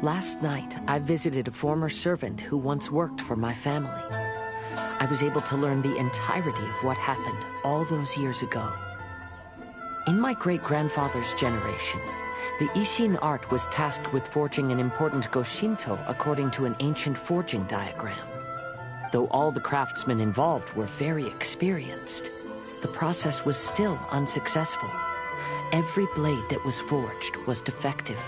Last night, I visited a former servant who once worked for my family. I was able to learn the entirety of what happened all those years ago. In my great-grandfather's generation, the Ishin art was tasked with forging an important Goshinto according to an ancient forging diagram. Though all the craftsmen involved were very experienced, the process was still unsuccessful. Every blade that was forged was defective.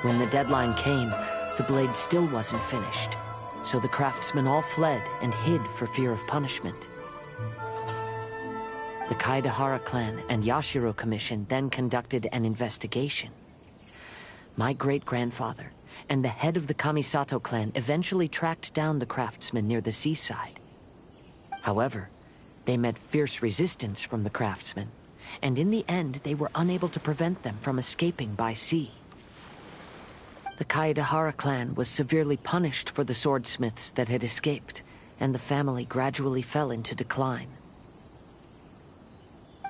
When the deadline came, the blade still wasn't finished, so the craftsmen all fled and hid for fear of punishment. The Kaedahara clan and Yashiro Commission then conducted an investigation. My great-grandfather and the head of the Kamisato clan eventually tracked down the craftsmen near the seaside. However, they met fierce resistance from the craftsmen, and in the end they were unable to prevent them from escaping by sea. The Kaedahara clan was severely punished for the swordsmiths that had escaped, and the family gradually fell into decline.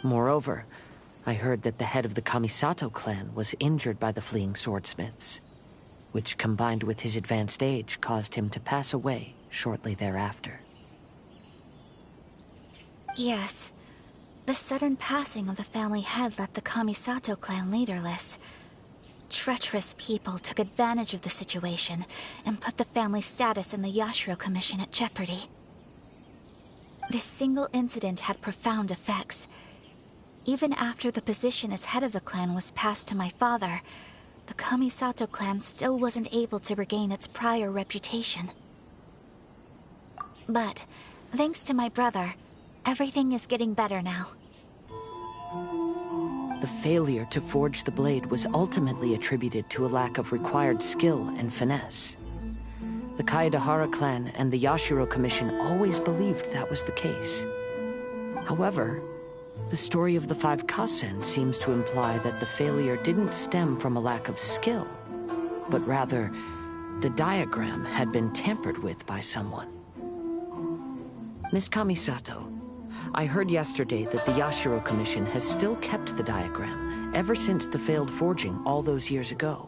Moreover, I heard that the head of the Kamisato clan was injured by the fleeing swordsmiths, which combined with his advanced age caused him to pass away shortly thereafter. Yes. The sudden passing of the family head left the Kamisato clan leaderless. Treacherous people took advantage of the situation and put the family's status in the Yashiro Commission at jeopardy. This single incident had profound effects. Even after the position as head of the clan was passed to my father, the Kamisato clan still wasn't able to regain its prior reputation. But, thanks to my brother, everything is getting better now. The failure to forge the blade was ultimately attributed to a lack of required skill and finesse. The Kaedahara clan and the Yashiro Commission always believed that was the case. However, the story of the 5 Kasen seems to imply that the failure didn't stem from a lack of skill, but rather, the diagram had been tampered with by someone. Miss Kamisato, I heard yesterday that the Yashiro Commission has still kept the diagram ever since the failed forging all those years ago.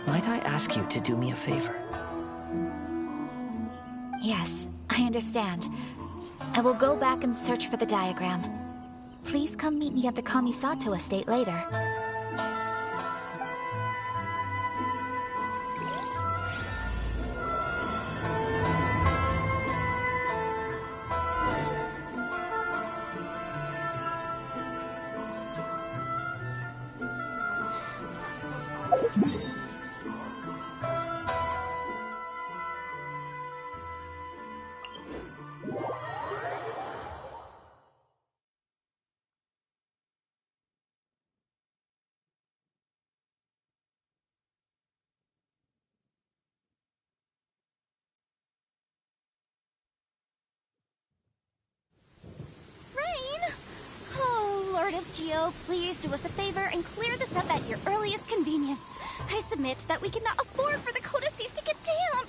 Might I ask you to do me a favor? Yes, I understand. I will go back and search for the diagram. Please come meet me at the Kamisato estate later. Geo, please do us a favor and clear this up at your earliest convenience. I submit that we cannot afford for the codices to get damp.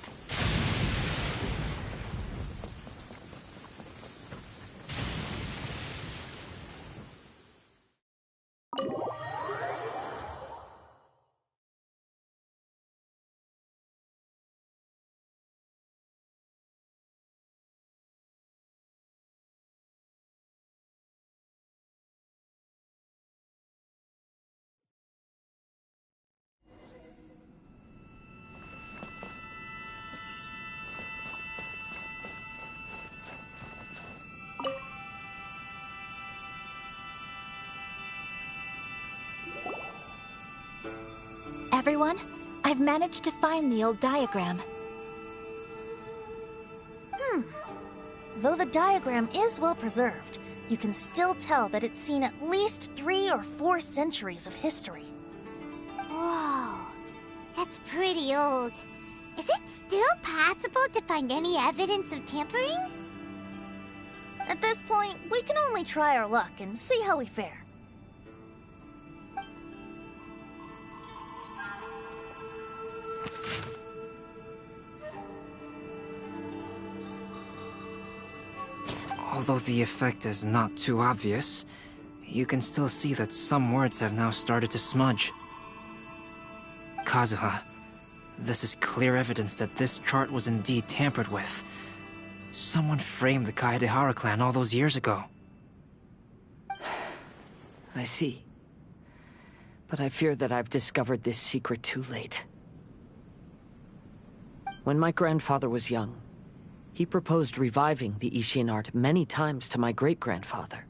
Everyone, I've managed to find the old diagram. Though the diagram is well preserved, you can still tell that it's seen at least 3 or 4 centuries of history. Whoa, that's pretty old. Is it still possible to find any evidence of tampering? At this point, we can only try our luck and see how we fare. Although the effect is not too obvious, you can still see that some words have now started to smudge. Kazuha, this is clear evidence that this chart was indeed tampered with. Someone framed the Kaedehara clan all those years ago. I see. But I fear that I've discovered this secret too late. When my grandfather was young, he proposed reviving the Ishin art many times to my great-grandfather.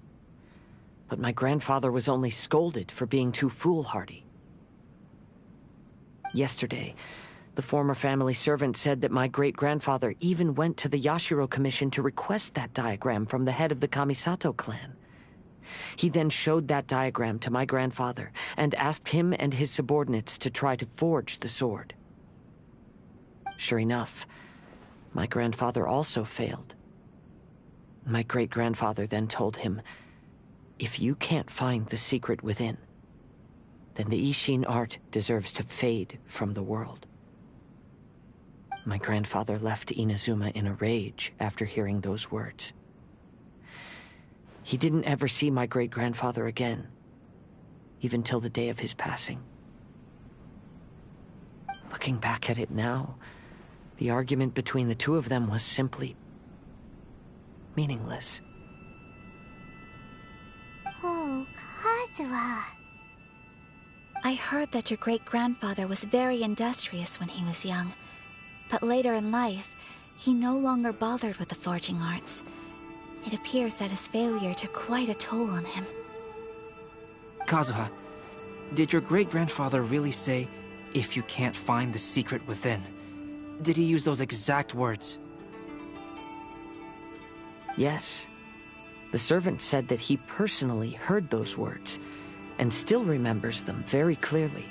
But my grandfather was only scolded for being too foolhardy. Yesterday, the former family servant said that my great-grandfather even went to the Yashiro Commission to request that diagram from the head of the Kamisato clan. He then showed that diagram to my grandfather and asked him and his subordinates to try to forge the sword. Sure enough, my grandfather also failed. My great-grandfather then told him, "If you can't find the secret within, then the Ishin art deserves to fade from the world." My grandfather left Inazuma in a rage after hearing those words. He didn't ever see my great-grandfather again, even till the day of his passing. Looking back at it now, the argument between the two of them was simply meaningless. Oh, Kazuha. I heard that your great-grandfather was very industrious when he was young, but later in life, he no longer bothered with the forging arts. It appears that his failure took quite a toll on him. Kazuha, did your great-grandfather really say, "If you can't find the secret within"? Did he use those exact words? Yes. The servant said that he personally heard those words, and still remembers them very clearly.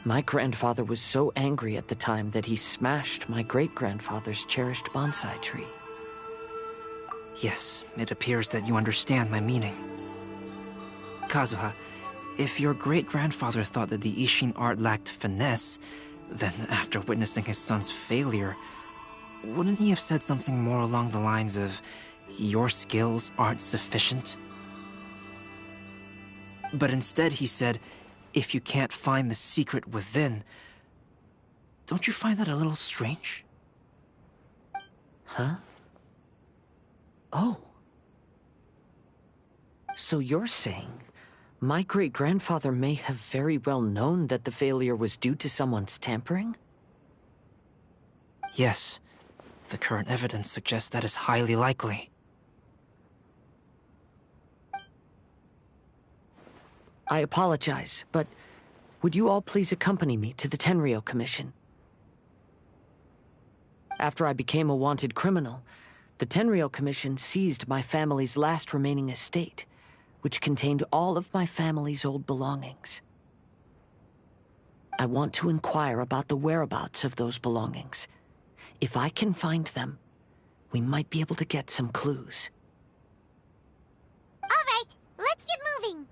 My grandfather was so angry at the time that he smashed my great-grandfather's cherished bonsai tree. Yes, it appears that you understand my meaning. Kazuha, if your great-grandfather thought that the Ishin art lacked finesse, then after witnessing his son's failure, wouldn't he have said something more along the lines of, "Your skills aren't sufficient"? But instead he said, "If you can't find the secret within." Don't you find that a little strange? Huh? Oh. So you're saying my great-grandfather may have very well known that the failure was due to someone's tampering? Yes. The current evidence suggests that is highly likely. I apologize, but would you all please accompany me to the Tenryou Commission? After I became a wanted criminal, the Tenryou Commission seized my family's last remaining estate, which contained all of my family's old belongings. I want to inquire about the whereabouts of those belongings. If I can find them, we might be able to get some clues. All right, let's get moving.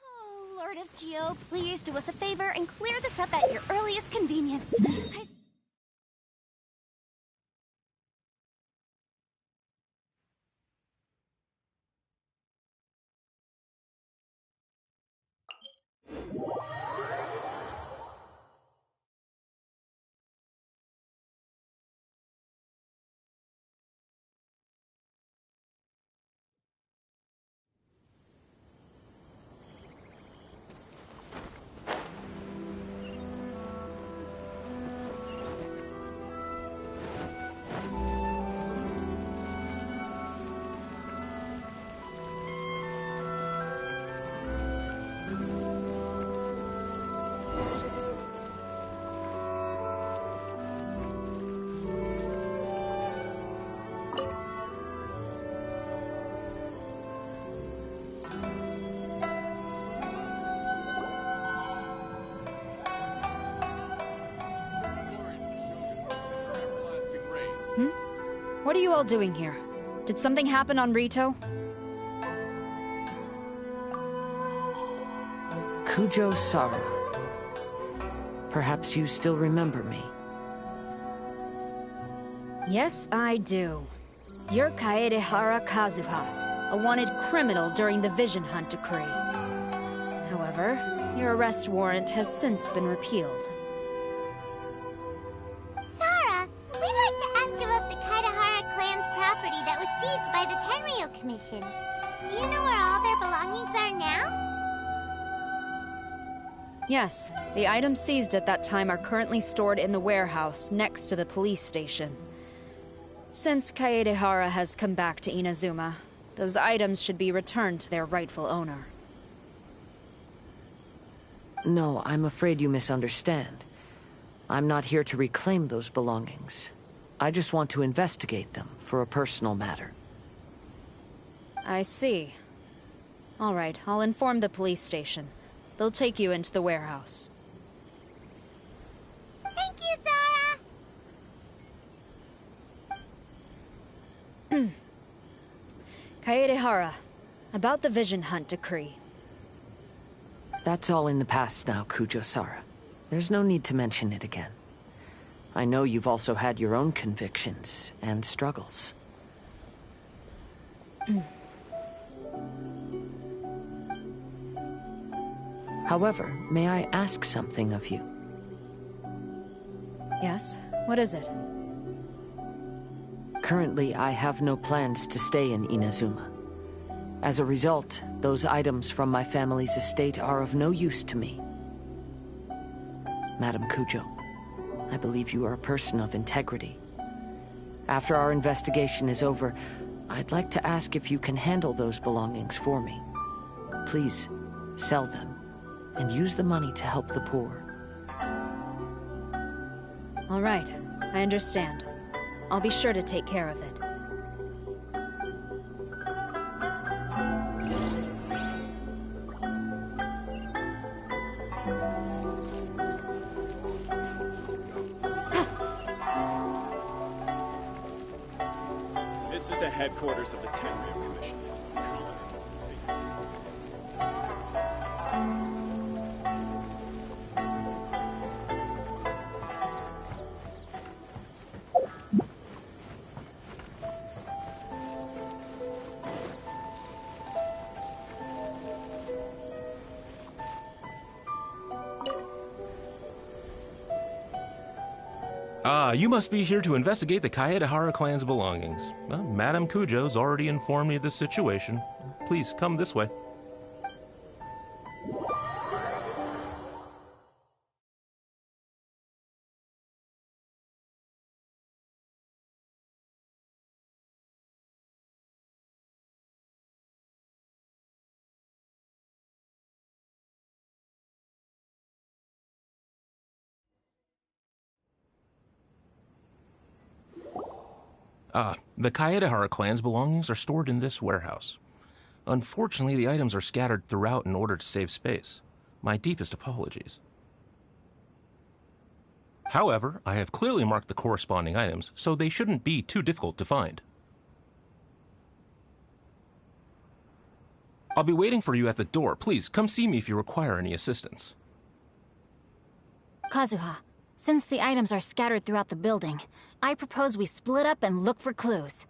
Oh, Lord of Geo, please do us a favor and clear this up at your earliest convenience. What are you all doing here? Did something happen on Rito? Kujo Sara. Perhaps you still remember me. Yes, I do. You're Kaedehara Kazuha, a wanted criminal during the Vision Hunt decree. However, your arrest warrant has since been repealed. Sara, we'd like to ask about the Kaedehara clan's property that was seized by the Tenryou Commission. Do you know where all their belongings are now? Yes, the items seized at that time are currently stored in the warehouse next to the police station. Since Kaedehara has come back to Inazuma, those items should be returned to their rightful owner. No, I'm afraid you misunderstand. I'm not here to reclaim those belongings. I just want to investigate them for a personal matter. I see. All right, I'll inform the police station. They'll take you into the warehouse. Thank you, Sara! Kaedehara, about the Vision Hunt decree. That's all in the past now, Kujo Sara. There's no need to mention it again. I know you've also had your own convictions and struggles. However, may I ask something of you? Yes? What is it? Currently, I have no plans to stay in Inazuma. As a result, those items from my family's estate are of no use to me. Madam Kujo, I believe you are a person of integrity. After our investigation is over, I'd like to ask if you can handle those belongings for me. Please, sell them, and use the money to help the poor. All right, I understand. I'll be sure to take care of it. This is the headquarters of the Tenryou Commission. Ah, you must be here to investigate the Kaedehara clan's belongings. Well, Madame Kujo's already informed me of the situation. Please, come this way. The Kaedehara clan's belongings are stored in this warehouse. Unfortunately, the items are scattered throughout in order to save space. My deepest apologies. However, I have clearly marked the corresponding items, so they shouldn't be too difficult to find. I'll be waiting for you at the door. Please, come see me if you require any assistance. Kazuha, since the items are scattered throughout the building, I propose we split up and look for clues.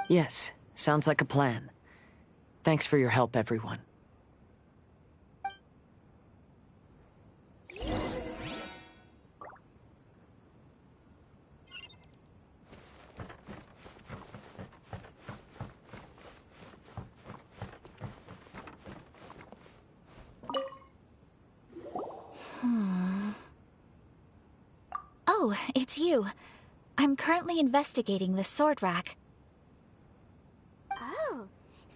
Yes, sounds like a plan. Thanks for your help, everyone. Oh, it's you. I'm currently investigating the sword rack. Oh,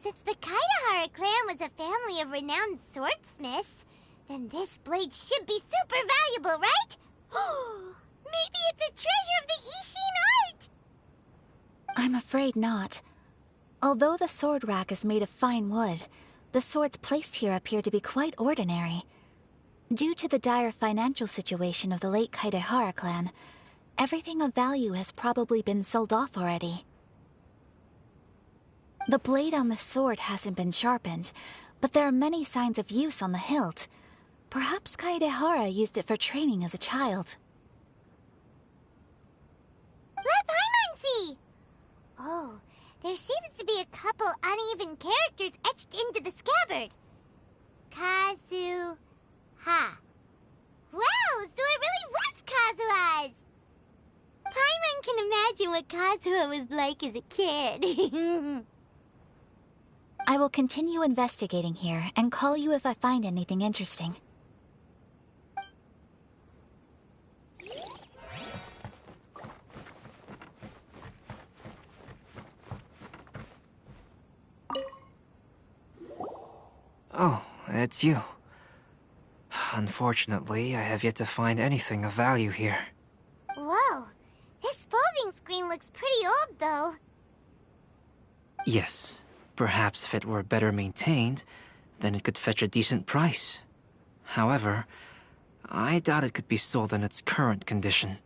since the Kaedehara clan was a family of renowned swordsmiths, then this blade should be super valuable, right? Maybe it's a treasure of the Ishin art! I'm afraid not. Although the sword rack is made of fine wood, the swords placed here appear to be quite ordinary. Due to the dire financial situation of the late Kaedehara clan, everything of value has probably been sold off already. The blade on the sword hasn't been sharpened, but there are many signs of use on the hilt. Perhaps Kaedehara used it for training as a child. Let Paimon see! Oh, there seems to be a couple uneven characters etched into the scabbard. Kazuha. Wow, so it really was Kazuha's! Paimon can imagine what Kazuha was like as a kid. I will continue investigating here and call you if I find anything interesting. Oh, it's you. Unfortunately, I have yet to find anything of value here. Whoa, this folding screen looks pretty old, though. Yes, perhaps if it were better maintained, then it could fetch a decent price. However, I doubt it could be sold in its current condition.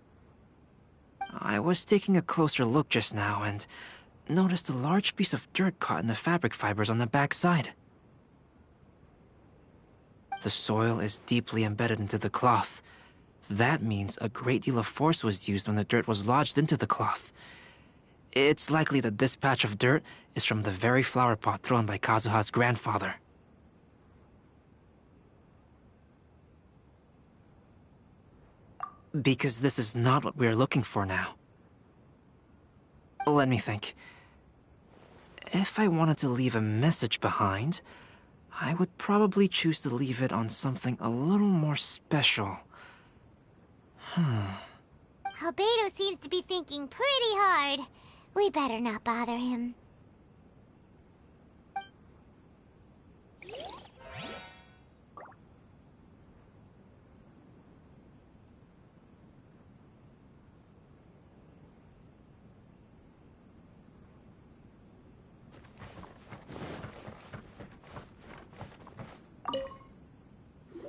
I was taking a closer look just now and noticed a large piece of dirt caught in the fabric fibers on the back side. The soil is deeply embedded into the cloth. That means a great deal of force was used when the dirt was lodged into the cloth. It's likely that this patch of dirt is from the very flower pot thrown by Kazuha's grandfather. Because this is not what we're looking for now. Let me think. If I wanted to leave a message behind, I would probably choose to leave it on something a little more special. Albedo seems to be thinking pretty hard. We better not bother him.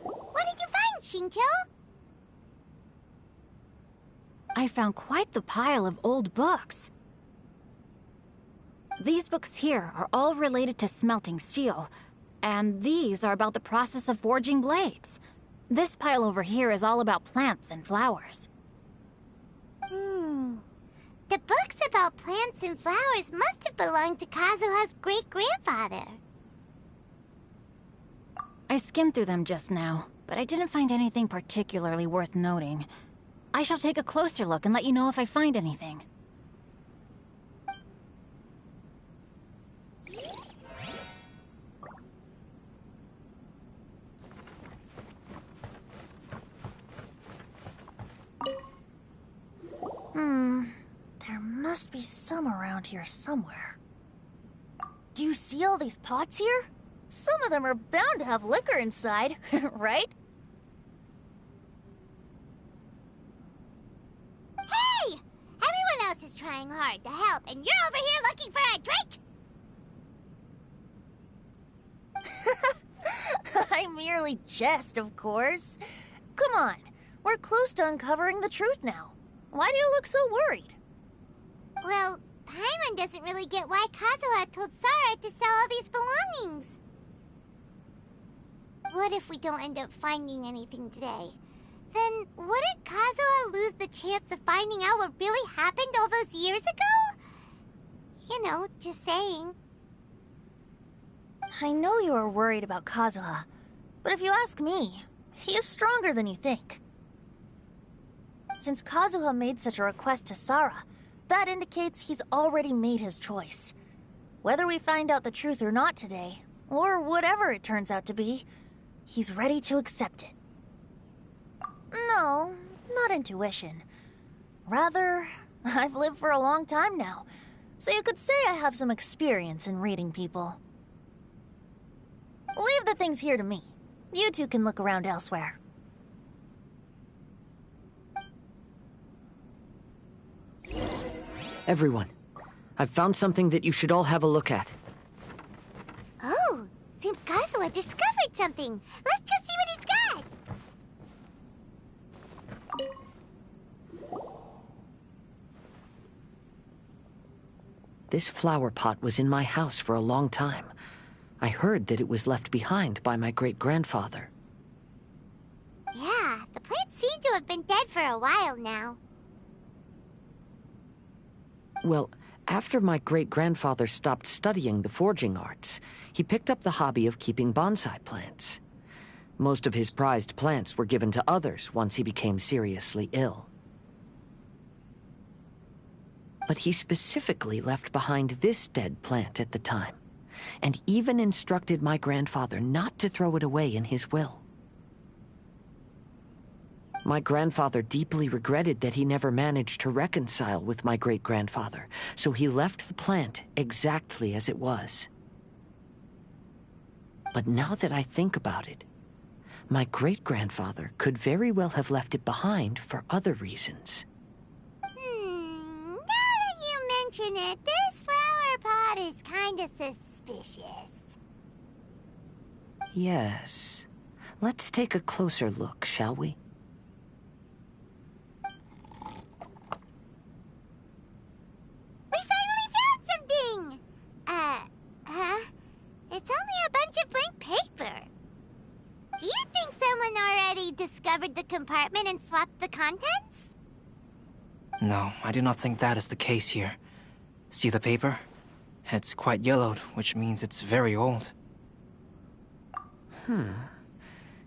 What did you find, Shincho? I found quite the pile of old books. These books here are all related to smelting steel, and these are about the process of forging blades. This pile over here is all about plants and flowers. The books about plants and flowers must have belonged to Kazuha's great-grandfather. I skimmed through them just now, but I didn't find anything particularly worth noting. I shall take a closer look and let you know if I find anything. There must be some around here somewhere. Do you see all these pots here? Some of them are bound to have liquor inside, right? Hey! Everyone else is trying hard to help, and you're over here looking for a drink? I merely jest, of course. Come on, we're close to uncovering the truth now. Why do you look so worried? Well, Paimon doesn't really get why Kazuha told Sarah to sell all these belongings. What if we don't end up finding anything today? Then wouldn't Kazuha lose the chance of finding out what really happened all those years ago? You know, just saying. I know you are worried about Kazuha, but if you ask me, he is stronger than you think. Since Kazuha made such a request to Sarah, that indicates he's already made his choice. Whether we find out the truth or not today, or whatever it turns out to be, he's ready to accept it. No, not intuition. Rather, I've lived for a long time now, so you could say I have some experience in reading people. Leave the things here to me. You two can look around elsewhere. Everyone, I've found something that you should all have a look at. Oh, seems Kazuha discovered something. Let's go see what he's got. This flower pot was in my house for a long time. I heard that it was left behind by my great-grandfather. Yeah, the plants seem to have been dead for a while now. Well, after my great-grandfather stopped studying the forging arts, he picked up the hobby of keeping bonsai plants. Most of his prized plants were given to others once he became seriously ill. But he specifically left behind this dead plant at the time, and even instructed my grandfather not to throw it away in his will. My grandfather deeply regretted that he never managed to reconcile with my great-grandfather, so he left the plant exactly as it was. But now that I think about it, my great-grandfather could very well have left it behind for other reasons. Now that you mention it, this flower pot is kinda suspicious. Yes. Let's take a closer look, shall we? We finally found something! It's only a bunch of blank paper. Do you think someone already discovered the compartment and swapped the contents? No, I do not think that is the case here. See the paper? It's quite yellowed, which means it's very old.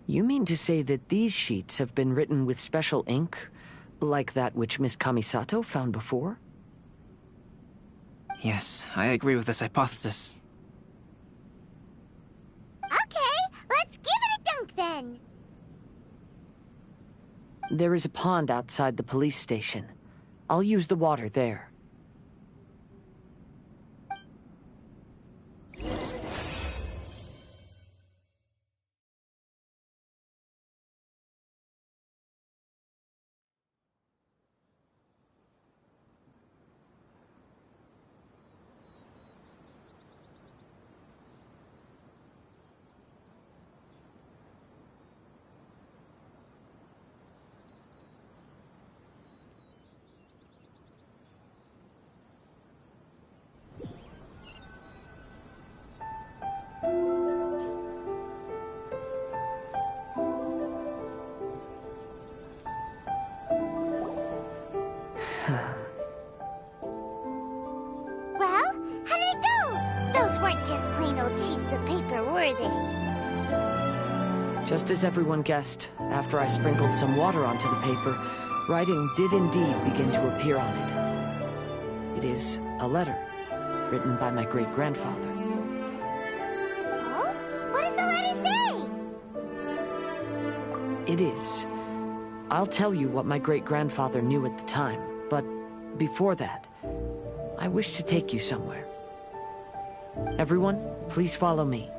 You mean to say that these sheets have been written with special ink, like that which Miss Kamisato found before? Yes, I agree with this hypothesis. Okay, let's give it a dunk then. There is a pond outside the police station. I'll use the water there. Well, how did it go? Those weren't just plain old sheets of paper, were they? Just as everyone guessed, after I sprinkled some water onto the paper, writing did indeed begin to appear on it. It is a letter, written by my great-grandfather. Oh? What does the letter say? It is. I'll tell you what my great-grandfather knew at the time, but before that, I wish to take you somewhere. Everyone, please follow me.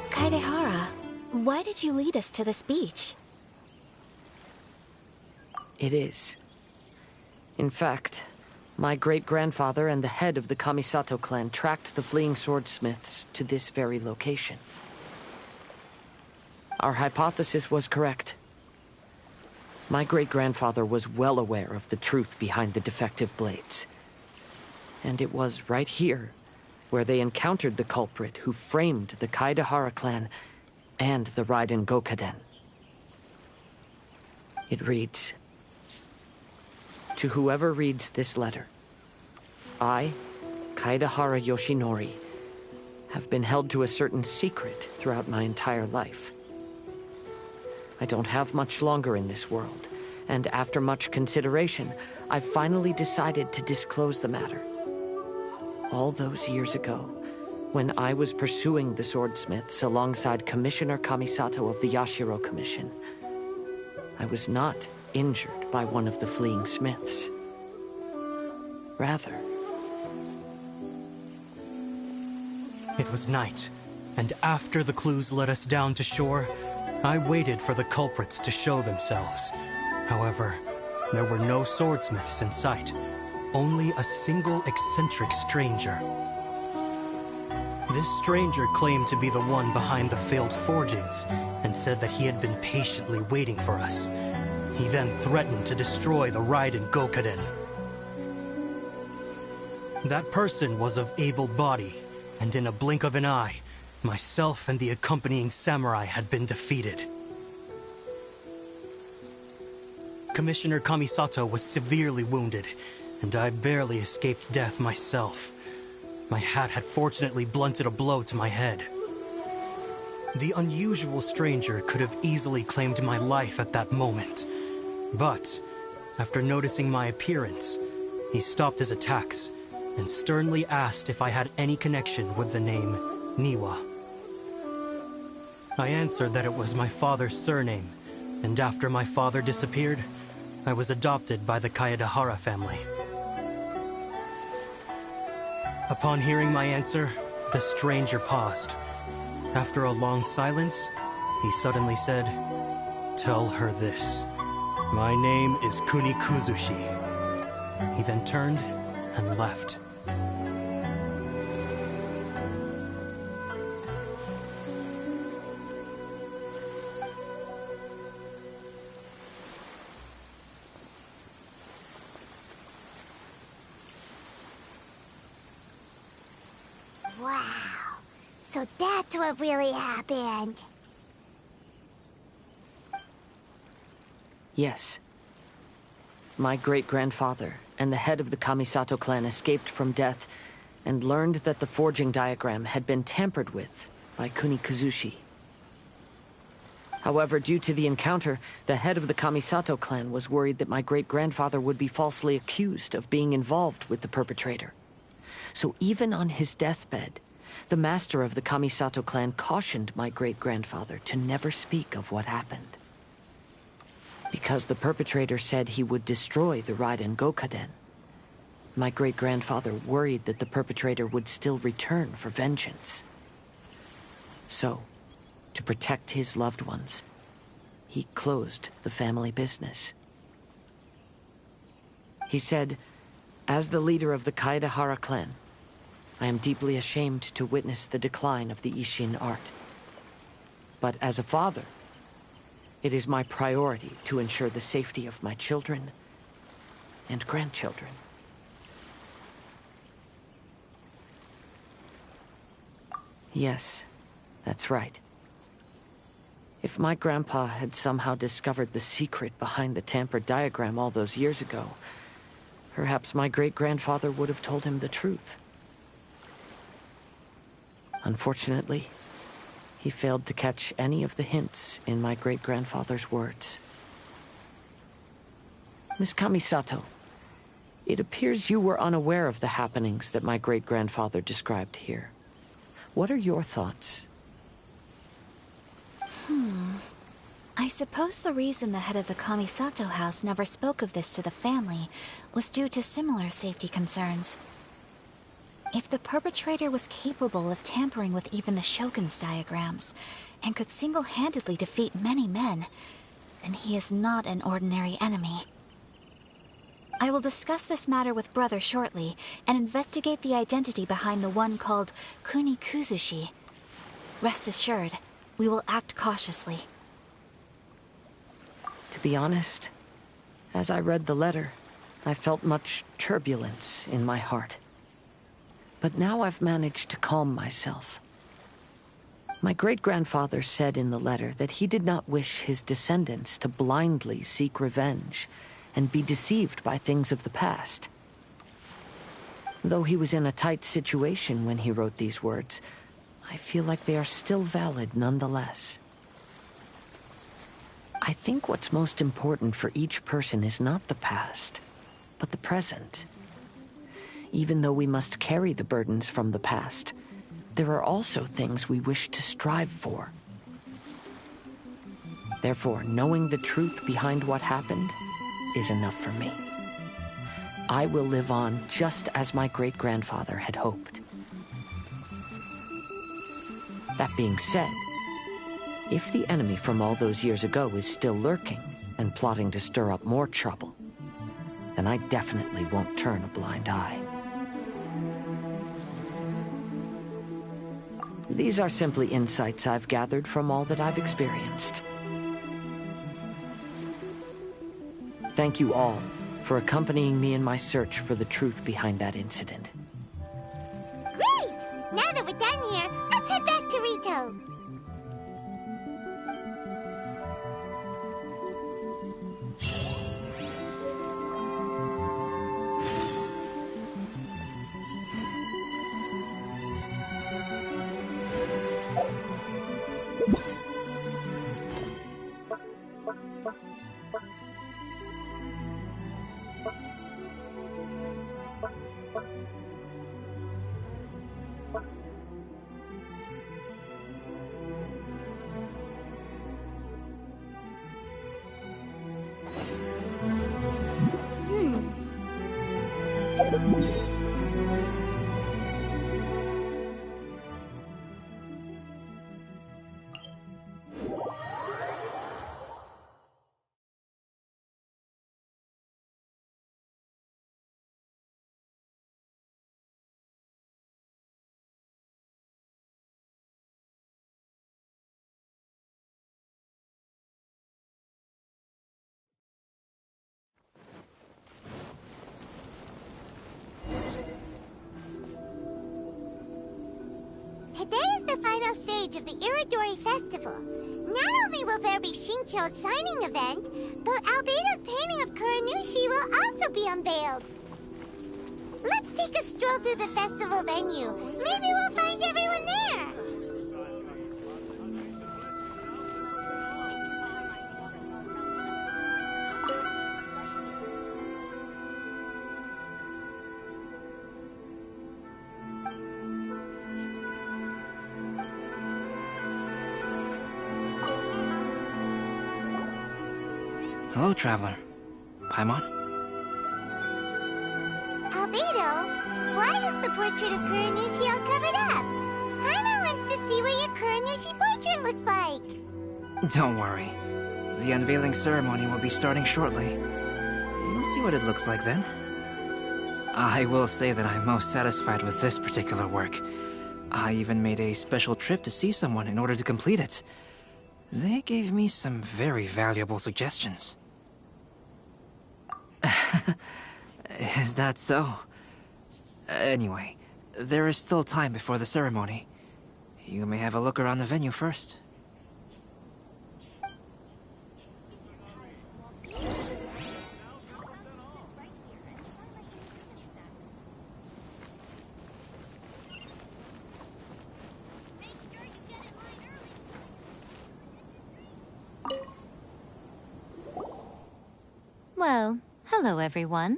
Kaedehara, why did you lead us to this beach? It is. In fact, my great-grandfather and the head of the Kamisato clan tracked the fleeing swordsmiths to this very location. Our hypothesis was correct. My great-grandfather was well aware of the truth behind the defective blades. And it was right here where they encountered the culprit who framed the Kaedahara clan and the Raiden Gokaden. It reads, "To whoever reads this letter, I, Kaedahara Yoshinori, have been held to a certain secret throughout my entire life. I don't have much longer in this world, and after much consideration, I finally decided to disclose the matter. All those years ago, when I was pursuing the swordsmiths alongside Commissioner Kamisato of the Yashiro Commission, I was not injured by one of the fleeing smiths. Rather, it was night, and after the clues led us down to shore, I waited for the culprits to show themselves. However, there were no swordsmiths in sight, only a single eccentric stranger. This stranger claimed to be the one behind the failed forgings, and said that he had been patiently waiting for us. He then threatened to destroy the Raiden Gokaden. That person was of able body, and in a blink of an eye, myself and the accompanying samurai had been defeated. Commissioner Kamisato was severely wounded, and I barely escaped death myself. My hat had fortunately blunted a blow to my head. The unusual stranger could have easily claimed my life at that moment, but after noticing my appearance, he stopped his attacks and sternly asked if I had any connection with the name Niwa. I answered that it was my father's surname, and after my father disappeared, I was adopted by the Kaedahara family. Upon hearing my answer, the stranger paused. After a long silence, he suddenly said, "Tell her this. My name is Kuni Kuzushi." He then turned and left. Wow. So that's what really happened. yes. My great-grandfather and the head of the Kamisato clan escaped from death and learned that the forging diagram had been tampered with by Kuni Kuzushi. However, due to the encounter, the head of the Kamisato clan was worried that my great-grandfather would be falsely accused of being involved with the perpetrator. So even on his deathbed, the master of the Kamisato clan cautioned my great-grandfather to never speak of what happened. Because the perpetrator said he would destroy the Raiden Gokaden, my great-grandfather worried that the perpetrator would still return for vengeance. So, to protect his loved ones, he closed the family business. He said, "As the leader of the Kaedahara clan, I am deeply ashamed to witness the decline of the Ishin art. But as a father, it is my priority to ensure the safety of my children and grandchildren." Yes, that's right. If my grandpa had somehow discovered the secret behind the tampered diagram all those years ago, perhaps my great-grandfather would have told him the truth. Unfortunately, he failed to catch any of the hints in my great-grandfather's words. Miss Kamisato, it appears you were unaware of the happenings that my great-grandfather described here. What are your thoughts? I suppose the reason the head of the Kamisato house never spoke of this to the family was due to similar safety concerns. If the perpetrator was capable of tampering with even the Shogun's diagrams, and could single-handedly defeat many men, then he is not an ordinary enemy. I will discuss this matter with Brother shortly, and investigate the identity behind the one called Kuni Kuzushi. Rest assured, we will act cautiously. To be honest, as I read the letter, I felt much turbulence in my heart. But now I've managed to calm myself. My great-grandfather said in the letter that he did not wish his descendants to blindly seek revenge and be deceived by things of the past. Though he was in a tight situation when he wrote these words, I feel like they are still valid nonetheless. I think what's most important for each person is not the past, but the present. Even though we must carry the burdens from the past, there are also things we wish to strive for. Therefore, knowing the truth behind what happened is enough for me. I will live on just as my great-grandfather had hoped. That being said, if the enemy from all those years ago is still lurking and plotting to stir up more trouble, then I definitely won't turn a blind eye. These are simply insights I've gathered from all that I've experienced. Thank you all for accompanying me in my search for the truth behind that incident. Great! Now that we're done here, let's head back to Rito. Today is the final stage of the Iridori Festival. Not only will there be Shincho's signing event, but Albedo's painting of Kuranushi will also be unveiled. Let's take a stroll through the festival venue. Maybe we'll find everyone there. Hello, traveler. Paimon? Albedo, why is the portrait of Kuranushi all covered up? Paimon wants to see what your Kuranushi portrait looks like. Don't worry. The unveiling ceremony will be starting shortly. You'll see what it looks like then. I will say that I'm most satisfied with this particular work. I even made a special trip to see someone in order to complete it. They gave me some very valuable suggestions. Is that so? Anyway, there is still time before the ceremony. You may have a look around the venue first. Well, hello everyone.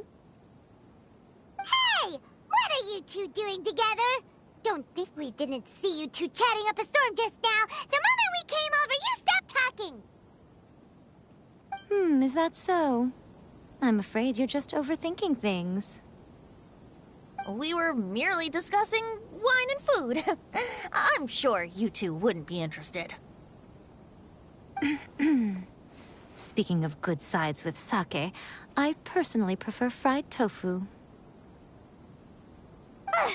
Hey! What are you two doing together? Don't think we didn't see you two chatting up a storm just now. The moment we came over, you stopped talking. Is that so? I'm afraid you're just overthinking things. We were merely discussing wine and food. I'm sure you two wouldn't be interested. Speaking of good sides with sake, I personally prefer fried tofu. Ugh,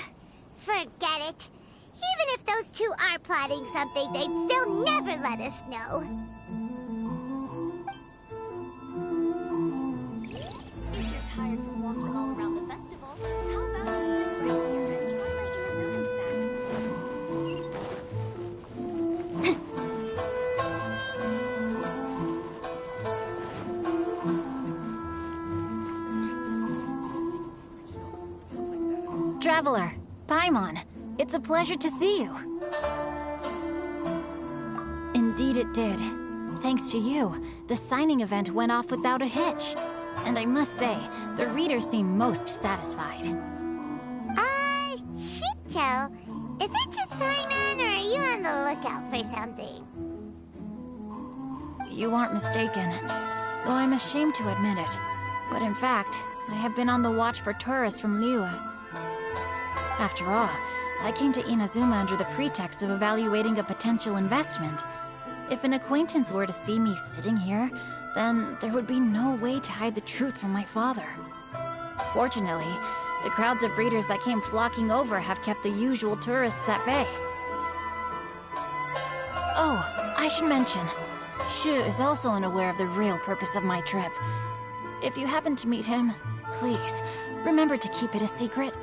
forget it. Even if those two are plotting something, they'd still never let us know. If you're tired from walking all around the festival, how about you sit right here and try my Traveler, Paimon, it's a pleasure to see you. Indeed it did. Thanks to you, the signing event went off without a hitch. And I must say, the readers seem most satisfied. Shito, is that just Paimon, or are you on the lookout for something? You aren't mistaken, though I'm ashamed to admit it. But in fact, I have been on the watch for tourists from Liyue. After all, I came to Inazuma under the pretext of evaluating a potential investment. If an acquaintance were to see me sitting here, then there would be no way to hide the truth from my father. Fortunately, the crowds of readers that came flocking over have kept the usual tourists at bay. Oh, I should mention, Shu is also unaware of the real purpose of my trip. If you happen to meet him, please, remember to keep it a secret.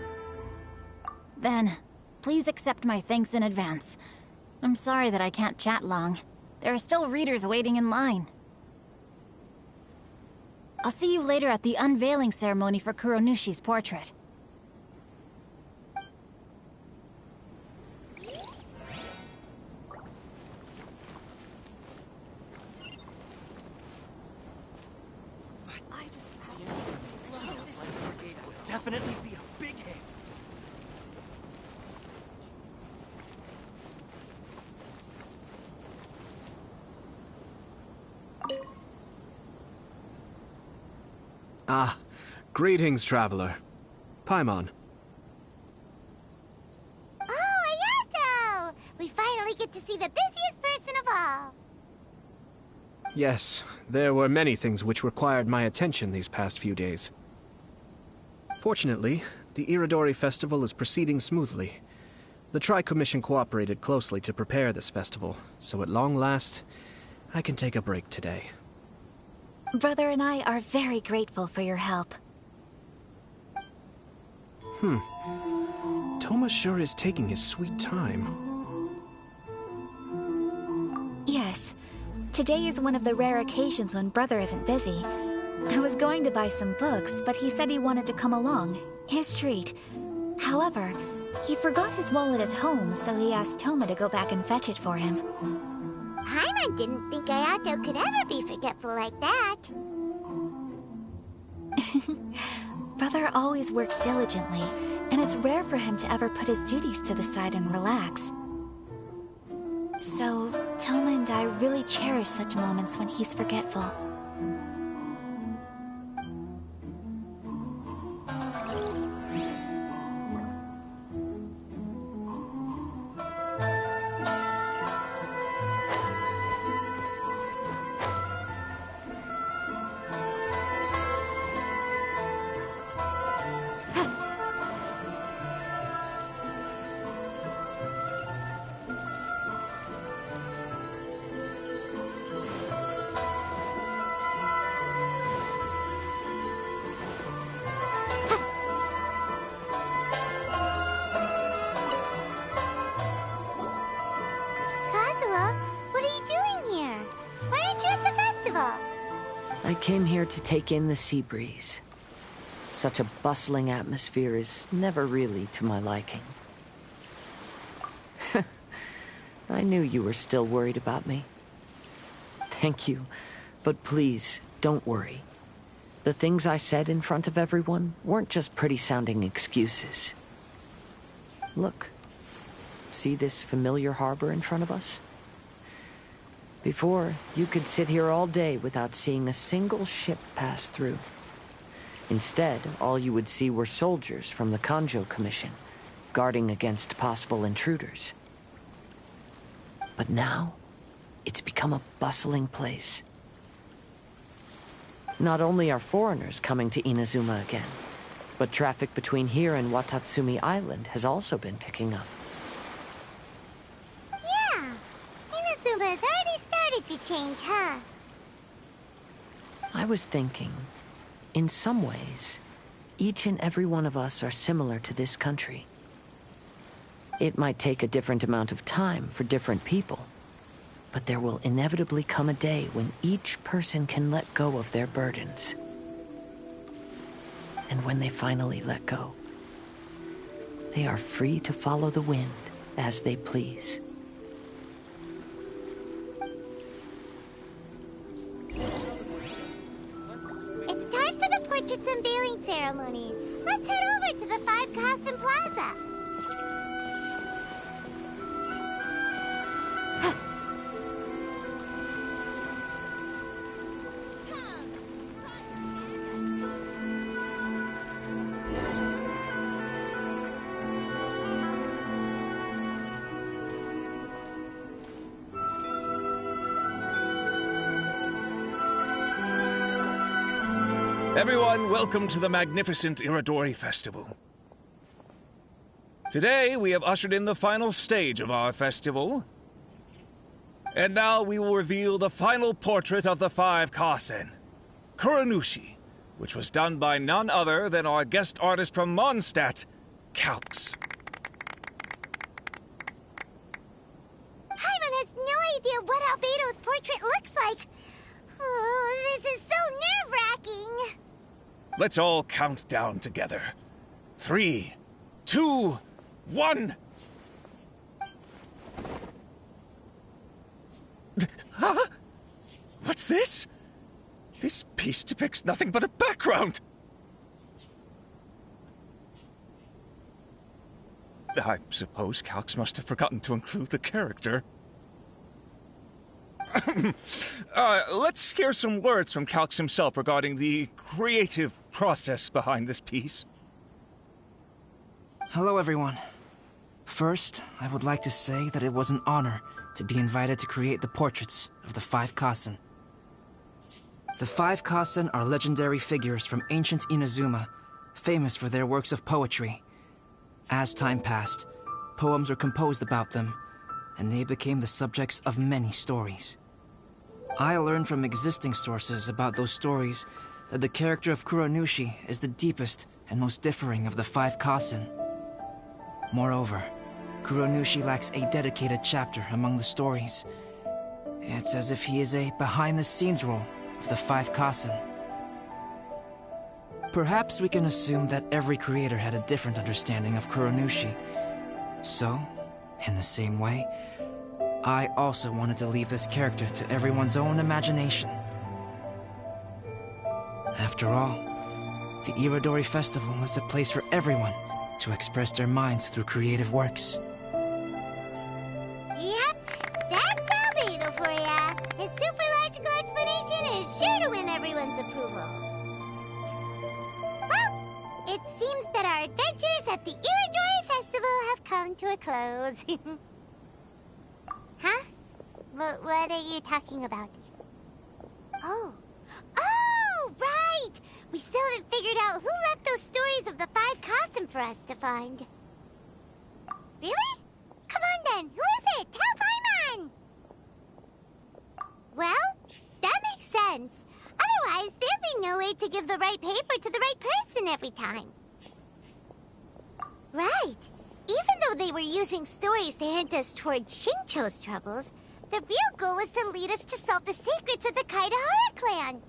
Then, please accept my thanks in advance. I'm sorry that I can't chat long. There are still readers waiting in line. I'll see you later at the unveiling ceremony for Kuronushi's portrait. Definitely be a big hit. Ah, greetings, traveler. Paimon. Oh, Ayato! We finally get to see the busiest person of all. Yes, there were many things which required my attention these past few days. Fortunately, the Iridori Festival is proceeding smoothly. The Tri-Commission cooperated closely to prepare this festival, so at long last, I can take a break today. Brother and I are very grateful for your help. Toma sure is taking his sweet time. Yes. Today is one of the rare occasions when Brother isn't busy. I was going to buy some books, but he said he wanted to come along. His treat. However, he forgot his wallet at home, so he asked Toma to go back and fetch it for him. Paimon didn't think Ayato could ever be forgetful like that. Brother always works diligently, and it's rare for him to ever put his duties to the side and relax. So, Toma and I really cherish such moments when he's forgetful. I came here to take in the sea breeze. Such a bustling atmosphere is never really to my liking. I knew you were still worried about me. Thank you, but please, don't worry. The things I said in front of everyone weren't just pretty-sounding excuses. Look. See this familiar harbor in front of us? Before, you could sit here all day without seeing a single ship pass through. Instead, all you would see were soldiers from the Kanjo Commission, guarding against possible intruders. But now, it's become a bustling place. Not only are foreigners coming to Inazuma again, but traffic between here and Watatsumi Island has also been picking up. Yeah, Inazuma has already started to change, huh? I was thinking, in some ways, each and every one of us are similar to this country. It might take a different amount of time for different people, but there will inevitably come a day when each person can let go of their burdens. And when they finally let go, they are free to follow the wind as they please. It's time for the portrait's unveiling ceremony. Let's head over to the Five Castle Plaza. Everyone, welcome to the magnificent Iridori Festival. Today, we have ushered in the final stage of our festival. And now we will reveal the final portrait of the Five Kasen, Kuronushi, which was done by none other than our guest artist from Mondstadt, Calx. Paimon has no idea what Albedo's portrait looks like. Oh, this is so nerve-wracking. Let's all count down together. 3, 2, 1. Huh? What's this? This piece depicts nothing but a background. I suppose Calx must have forgotten to include the character. Let's hear some words from Calx himself regarding the creative process behind this piece. Hello, everyone. First, I would like to say that it was an honor to be invited to create the portraits of the Five Kasen. The Five Kasen are legendary figures from ancient Inazuma, famous for their works of poetry. As time passed, poems were composed about them, and they became the subjects of many stories. I learned from existing sources about those stories that the character of Kuronushi is the deepest and most differing of the Five Kasen. Moreover, Kuronushi lacks a dedicated chapter among the stories. It's as if he is a behind-the-scenes role of the Five Kasen. Perhaps we can assume that every creator had a different understanding of Kuronushi. So, in the same way, I also wanted to leave this character to everyone's own imagination. After all, the Iridori Festival is a place for everyone to express their minds through creative works. Yep, that's Albedo for ya. His super logical explanation is sure to win everyone's approval. Well, it seems that our adventures at the Iridori Festival have come to a close. Huh? What are you talking about? Oh, right! We still haven't figured out who left those stories of the Five Kasen for us to find. Really? Come on then, who is it? Tell Paimon! Well, that makes sense. Otherwise, there'd be no way to give the right paper to the right person every time. Right. Even though they were using stories to hint us toward Shincho's troubles, the real goal was to lead us to solve the secrets of the Kaidahara clan.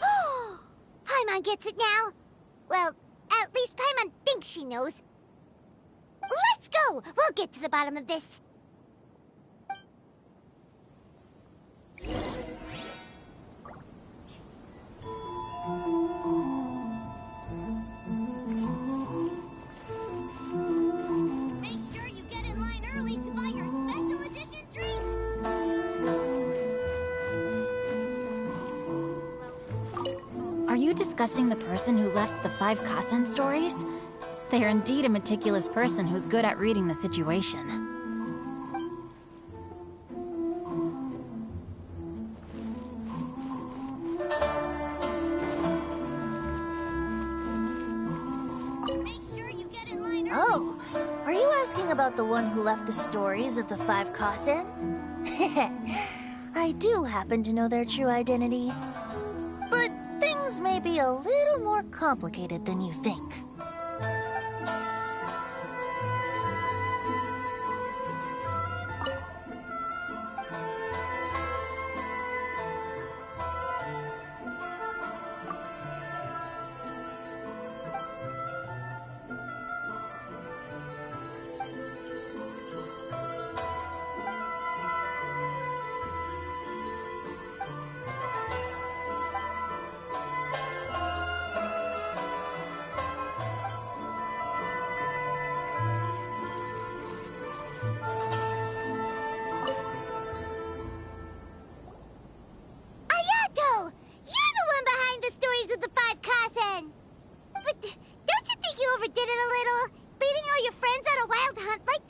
Oh, Paimon gets it now. Well, at least Paimon thinks she knows. Let's go! We'll get to the bottom of this. Make sure you get in line early to buy your special edition drinks. Are you discussing the person who left the Five Kasen stories? They are indeed a meticulous person who's good at reading the situation. Oh, are you asking about the one who left the stories of the Five Kasen? I do happen to know their true identity. But things may be a little more complicated than you think. overdid it a little, leading all your friends on a wild hunt like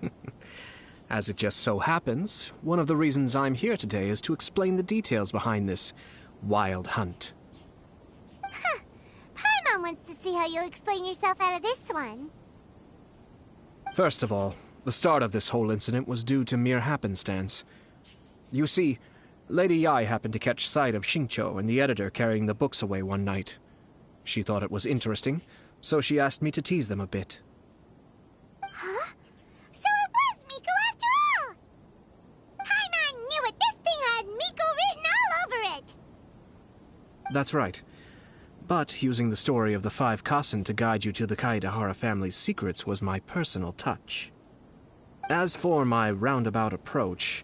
that? As it just so happens, one of the reasons I'm here today is to explain the details behind this wild hunt. Huh. Paimon wants to see how you'll explain yourself out of this one. First of all, the start of this whole incident was due to mere happenstance. You see, Lady Yai happened to catch sight of Xingqiu and the editor carrying the books away one night. She thought it was interesting, so she asked me to tease them a bit. Huh? So it was Miko after all! Paimon knew it! This thing had Miko written all over it! That's right. But using the story of the 5 Kasen to guide you to the Kaedehara family's secrets was my personal touch. As for my roundabout approach,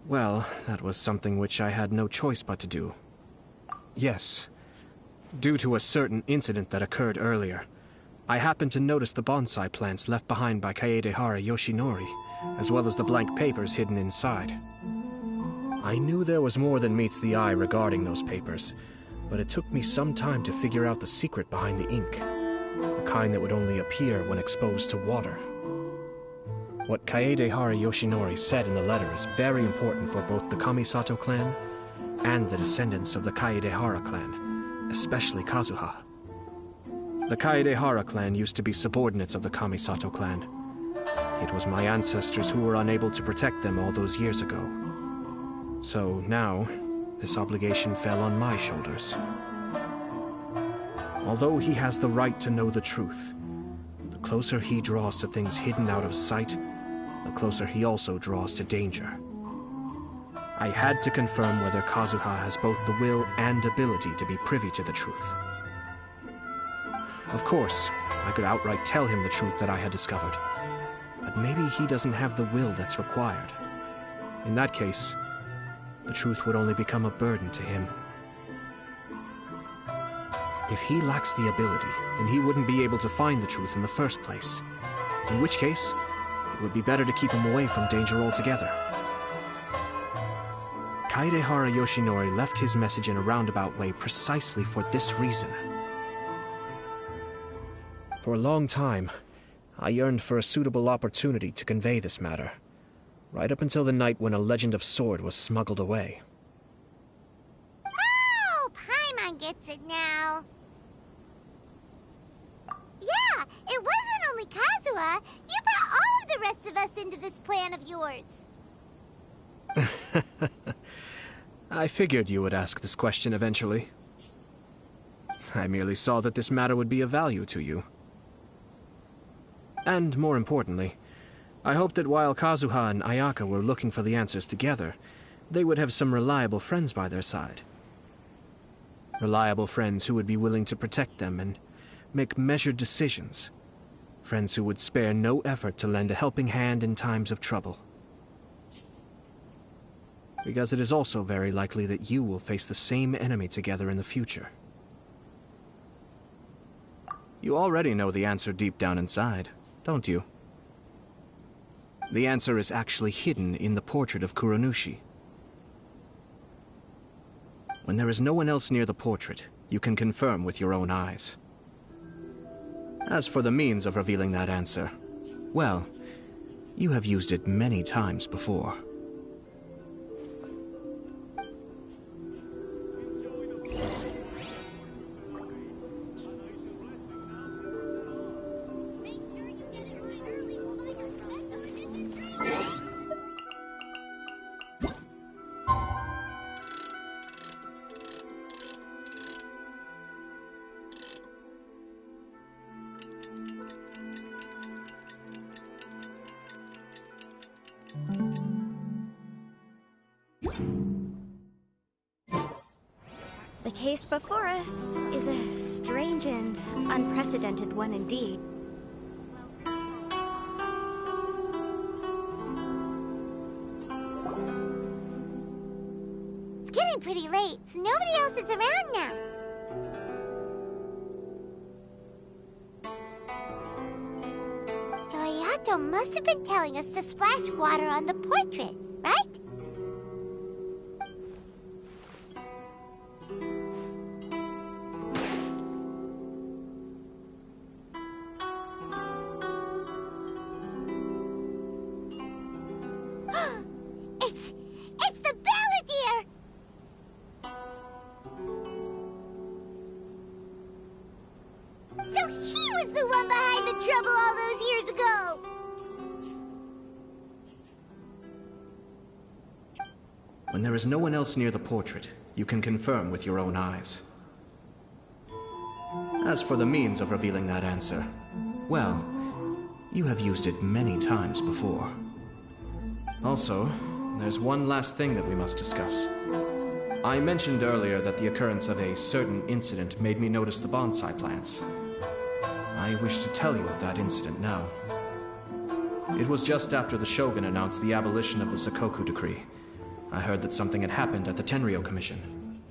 well, that was something which I had no choice but to do. Yes. Due to a certain incident that occurred earlier, I happened to notice the bonsai plants left behind by Kaedehara Yoshinori, as well as the blank papers hidden inside. I knew there was more than meets the eye regarding those papers, but it took me some time to figure out the secret behind the ink, the kind that would only appear when exposed to water. What Kaedehara Yoshinori said in the letter is very important for both the Kamisato clan and the descendants of the Kaedehara clan, especially Kazuha. The Kaedehara clan used to be subordinates of the Kamisato clan. It was my ancestors who were unable to protect them all those years ago. So now, this obligation fell on my shoulders. Although he has the right to know the truth, the closer he draws to things hidden out of sight, the closer he also draws to danger. I had to confirm whether Kazuha has both the will and ability to be privy to the truth. Of course, I could outright tell him the truth that I had discovered, but maybe he doesn't have the will that's required. In that case, the truth would only become a burden to him. If he lacks the ability, then he wouldn't be able to find the truth in the first place. In which case, it would be better to keep him away from danger altogether. Kaedehara Yoshinori left his message in a roundabout way precisely for this reason. For a long time, I yearned for a suitable opportunity to convey this matter, right up until the night when a legend of sword was smuggled away. Oh, Paimon gets it now. Yeah, it wasn't only Kazuha. You brought all of the rest of us into this plan of yours. I figured you would ask this question eventually. I merely saw that this matter would be of value to you. And more importantly, I hoped that while Kazuha and Ayaka were looking for the answers together, they would have some reliable friends by their side. Reliable friends who would be willing to protect them and make measured decisions. Friends who would spare no effort to lend a helping hand in times of trouble. Because it is also very likely that you will face the same enemy together in the future. You already know the answer deep down inside, don't you? The answer is actually hidden in the portrait of Kuronushi. When there is no one else near the portrait, you can confirm with your own eyes. As for the means of revealing that answer, well, you have used it many times before. The case before us is a strange and unprecedented one indeed. It's getting pretty late, so nobody else is around now. So Ayato must have been telling us to splash water on the portrait, right? was the one behind the trouble all those years ago! When there is no one else near the portrait, you can confirm with your own eyes. As for the means of revealing that answer, well, you have used it many times before. Also, there's one last thing that we must discuss. I mentioned earlier that the occurrence of a certain incident made me notice the bonsai plants. I wish to tell you of that incident now. It was just after the Shogun announced the abolition of the Sakoku Decree. I heard that something had happened at the Tenryou Commission.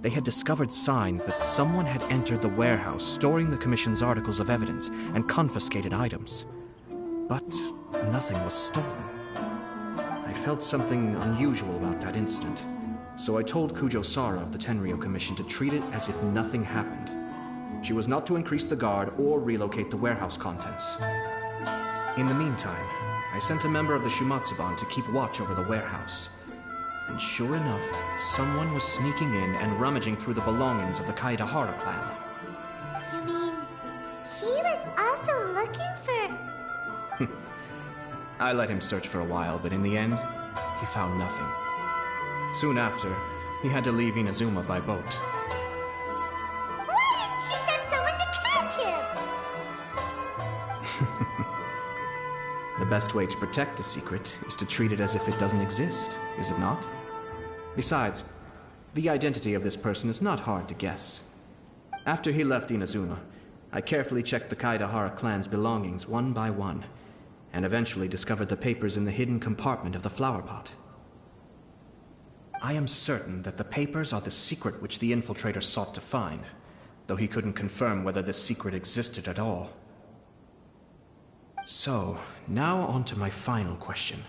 They had discovered signs that someone had entered the warehouse storing the Commission's articles of evidence and confiscated items. But nothing was stolen. I felt something unusual about that incident, so I told Kujo-Sara of the Tenryou Commission to treat it as if nothing happened. She was not to increase the guard or relocate the warehouse contents. In the meantime, I sent a member of the Shumatsuban to keep watch over the warehouse. And sure enough, someone was sneaking in and rummaging through the belongings of the Kaedahara clan. You mean, he was also looking for... I let him search for a while, but in the end, he found nothing. Soon after, he had to leave Inazuma by boat. Why didn't she send someone to catch him? The best way to protect a secret is to treat it as if it doesn't exist, is it not? Besides, the identity of this person is not hard to guess. After he left Inazuma, I carefully checked the Kaedahara clan's belongings one by one, and eventually discovered the papers in the hidden compartment of the flower pot. I am certain that the papers are the secret which the infiltrator sought to find, though he couldn't confirm whether this secret existed at all. So, now on to my final question.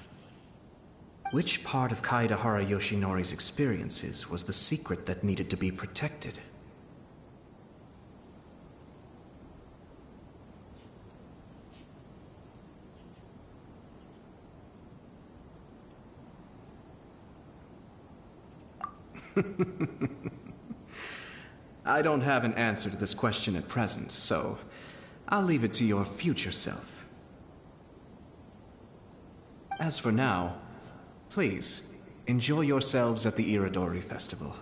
Which part of Kaedahara Yoshinori's experiences was the secret that needed to be protected? I don't have an answer to this question at present, so I'll leave it to your future self. As for now, please, enjoy yourselves at the Iridori Festival.